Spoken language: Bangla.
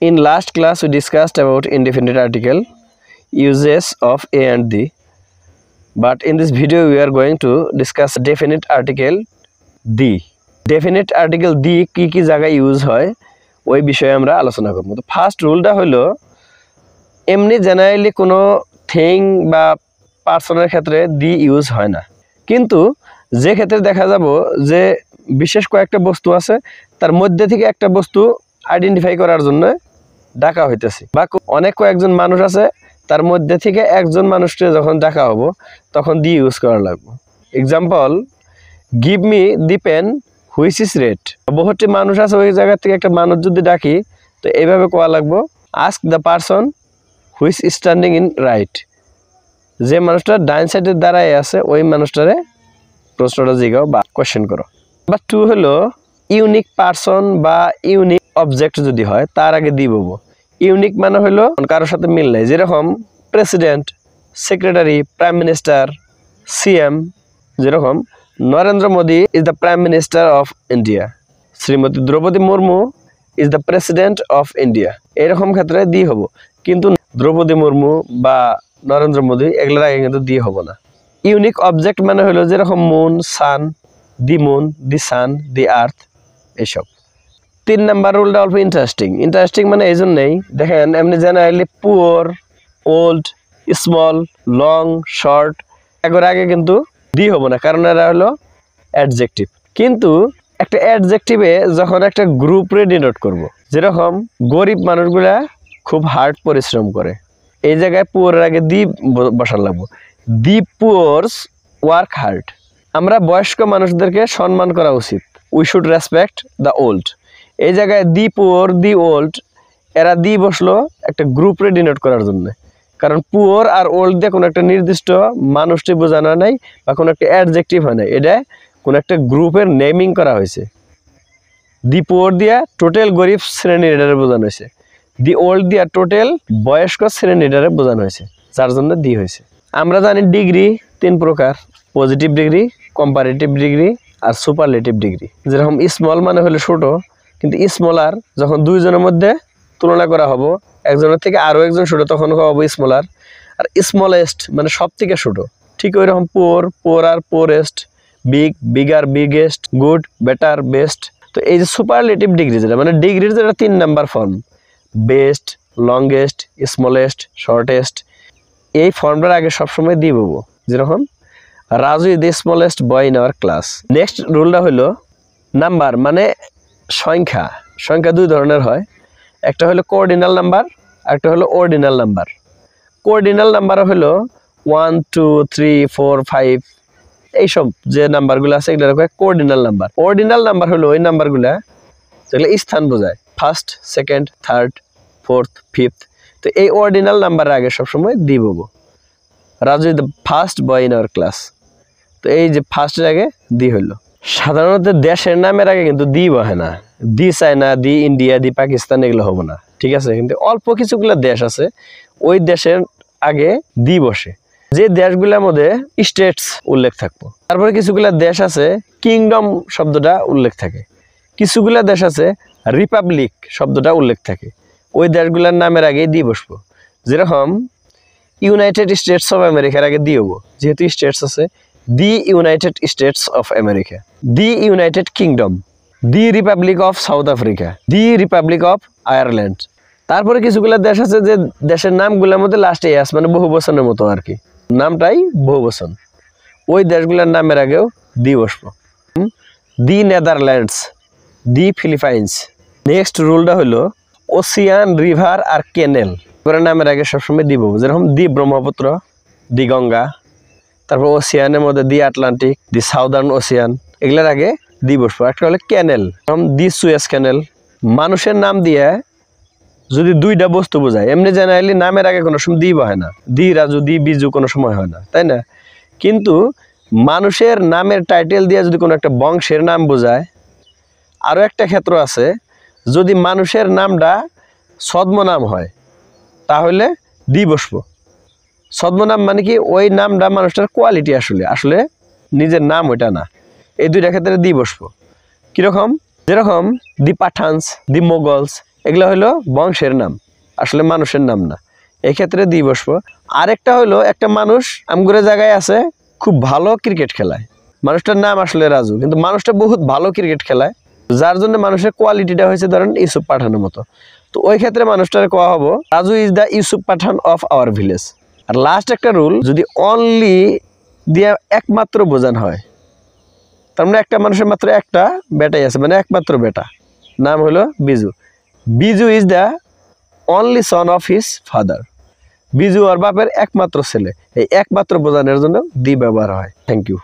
In last class, we discussed about indefinite article, uses of a and the. But in this video, we are going to discuss definite article the. Definite article the কি জায়গায় ইউজ হয় ওই বিষয়ে আমরা আলোচনা করব। তো ফার্স্ট রুলটা হলো এমনি জেনারেলি কোনো থিং বা পার্সনের ক্ষেত্রে দি ইউজ হয় না, কিন্তু যে ক্ষেত্রে দেখা যাব যে বিশেষ কয়েকটা বস্তু আছে তার মধ্যে থেকে একটা বস্তু আইডেন্টিফাই করার জন্য ডাকা হইতেছে, বা অনেক কয়েকজন মানুষ আছে তার মধ্যে থেকে একজন মানুষকে যখন ডাকা হবো তখন দি ইউজ করা লাগবে। Example, give me the pen which is red. বহুটি মানুষ আছে ওই জায়গা থেকে একটা মানুষ যদি ডাকি তো এইভাবে কোয়া লাগবো, ask the person which standing in right. যে মানুষটা ডাইন সাইডের দ্বারাই আছে ওই মানুষটারে প্রশ্নটা জিগাও বা কোয়েশ্চেন করো। নাম্বার 2 হলো ইউনিক পারসন বা ইউনিক অবজেক্ট যদি হয় তার আগে দি বলবো। ইউনিক মানে হলো কারোর সাথে মিল নাই, যেরকম president, secretary, prime minister, CM. যেরকম Narendra Modi is the prime minister of India, Shrimati Droupadi Murmu is the president of India. এরকম ক্ষেত্রে দি হব, কিন্তু দ্রৌপদী মুর্মু বা নরেন্দ্র মোদী এগুলোর আগে কিন্তু দি হব না। ইউনিক অবজেক্ট মানে হলো যেরকম মুন, সান, দি মুন, দি সান, দি আর্থ, এইসব। 3 নাম্বার রুলটা অল্প ইন্টারেস্টিং মানে এই জন্যই দেখেন এমনি generally poor, old, small, long, short এগুলোর আগে কিন্তু দি হবো না, কারণ এরা হলো অ্যাডজেক্টিভ। কিন্তু একটা অ্যাডজেক্টিভে যখন একটা গ্রুপরে ডিনোট করব, যেরকম গরিব মানুষগুলা খুব হার্ড পরিশ্রম করে, এই জায়গায় পুয়ারের আগে দি বসার লাগবো। দি পুয়ার্স ওয়ার্ক হার্ড। আমরা বয়স্ক মানুষদেরকে সম্মান করা উচিত, we should respect the old. এই জায়গায় দি পুয়ার, দি ওল্ড এরা দি বসলো একটা গ্রুপরে ডিনোট করার জন্য, কারণ পুয়ার আর ওল্ড দিয়ে কোনো একটা নির্দিষ্ট মানুষটি বোঝানো নাই বা কোনো একটা অ্যাডজেক্টিভ হয় নাই, এটা কোনো একটা গ্রুপের নেমিং করা হয়েছে। দি পুয়ার দিয়া টোটাল গরিব শ্রেণীর এটারে বোঝানো হয়েছে, দি ওল্ড দিয়া টোটাল বয়স্ক শ্রেণীর এটারে বোঝানো হয়েছে, যার জন্য দি হয়েছে। আমরা জানি ডিগ্রি 3 প্রকার, পজিটিভ ডিগ্রি, কম্পারেটিভ ডিগ্রি আর সুপারলেটিভ ডিগ্রি। যেরকম স্মল মানে হলো ছোট, কিন্তু স্মলার যখন দুইজনের মধ্যে তুলনা করা হবো, একজনের থেকে আরও একজন ছোট তখন হবো স্মলার। আর স্মলেস্ট মানে সব থেকে ছোট, ঠিক ওই রকম পোর, পোর আর poorest, big, bigger, biggest, good, better, best. তো এই যে সুপারলেটিভ ডিগ্রি যেটা মানে ডিগ্রির যেটা 3 number form, best, longest, smallest, shortest, এই ফর্মটার আগে সবসময় দিয়ে বলবো। যেরকম Raju is the smallest boy in our class. Next রুলটা হলো নাম্বার মানে সংখ্যা। সংখ্যা 2 ধরনের হয়, একটা হলো কোঅর্ডিনাল নাম্বার, একটা হলো অর্ডিনাল নাম্বার। কোঅর্ডিনাল নাম্বার হলো 1, 2, 3, 4, 5 এইসব যে নাম্বারগুলো আছে এগুলো কোঅর্ডিনাল নাম্বার। অর্ডিনাল নাম্বার হলো ওই নাম্বারগুলা যেগুলো স্থান বোঝায়, first, second, third, fourth, fifth. তো এই অর্ডিনাল নাম্বারের আগে সবসময় দি বলবো। Raju is the first boy in our class. তো এই যে ফার্স্টের আগে দি হইলো। সাধারণত দেশের নামের আগে কিন্তু দি বহে না, দি চায়না, দি ইন্ডিয়া, দি পাকিস্তান এগুলো হবো না, ঠিক আছে। কিন্তু অল্প কিছুগুলো দেশ আছে ওই দেশের আগে দি বসে, যে দেশগুলোর মধ্যে স্টেটস উল্লেখ থাকবো। তারপরে কিছুগুলা দেশ আছে কিংডম শব্দটা উল্লেখ থাকে, কিছুগুলা দেশ আছে রিপাবলিক শব্দটা উল্লেখ থাকে, ওই দেশগুলোর নামের আগে দি বসবো। যেরকম ইউনাইটেড স্টেটস অফ আমেরিকার আগে দি হবো, যেহেতু স্টেটস আছে, the United states of America, the United kingdom, the Republic of south Africa, the Republic of Ireland. তারপরে কিছুগুলো দেশ আছে যে দেশের নামগুলোর মধ্যে লাস্টে এস মানে বহু বচনের মতো আর কি, নামটাই বহু বচন, ওই দেশগুলোর নামের আগেও দি বসবো। দি নেদারল্যান্ডস, দি ফিলিপাইন্স। নেক্সট রুলটা হলো ওসিয়ান, রিভার আর ক্যানেল এবার নামের আগে সবসময় দি বলবো। যেরকম দি ব্রহ্মপুত্র, দি গঙ্গা। তারপর ওসিয়ানের মধ্যে দি আটলান্টিক, দি সাউদার্ন ওসিয়ান, এগুলোর আগে দি বসবো। একটা হলো ক্যানেল, দি সুয়েজ ক্যানেল। মানুষের নাম দিয়ে যদি 2টা বস্তু বোঝায়, এমনি জেনারেলি নামের আগে কোনো সময় দি বহে না, দি রাজু, দি বিজু কোনো সময় হয় না, তাই না? কিন্তু মানুষের নামের টাইটেল দিয়ে যদি কোনো একটা বংশের নাম বোঝায়, আরও একটা ক্ষেত্র আছে, যদি মানুষের নামটা ছদ্মনাম হয় তাহলে দি বসবো। ছদ্মনাম মানে কি, ওই নামটা মানুষটার কোয়ালিটি, আসলে নিজের নাম ওইটা না, এই 2টা ক্ষেত্রে দি বসবো। কিরকম? যেরকম দি পাঠানস, দি মোগলস, এগুলো হলো বংশের নাম, আসলে মানুষের নাম না, এই ক্ষেত্রে দি বসবো। আরেকটা হলো একটা মানুষ আমগুরে জায়গায় আছে, খুব ভালো ক্রিকেট খেলায়, মানুষটার নাম আসলে রাজু, কিন্তু মানুষটা বহুত ভালো ক্রিকেট খেলায়, যার জন্য মানুষের কোয়ালিটিটা হয়েছে ধরেন ইউসুফ পাঠানের মতো। তো ওই ক্ষেত্রে মানুষটার কোয়া হবো Raju is the Yusuf Pathan of our village. আর লাস্ট একটা রুল, যদি অনলি দিয়ে একমাত্র বোঝানো হয়, তার মানে একটা মানুষের মাত্র একটা বেটাই আছে, মানে একমাত্র বেটা, নাম হলো Biju. Biju is the only son of his father. Biju আর বাপের একমাত্র ছেলে, এই একমাত্র বোঝানোর জন্য দি ব্যবহার হয়। Thank you.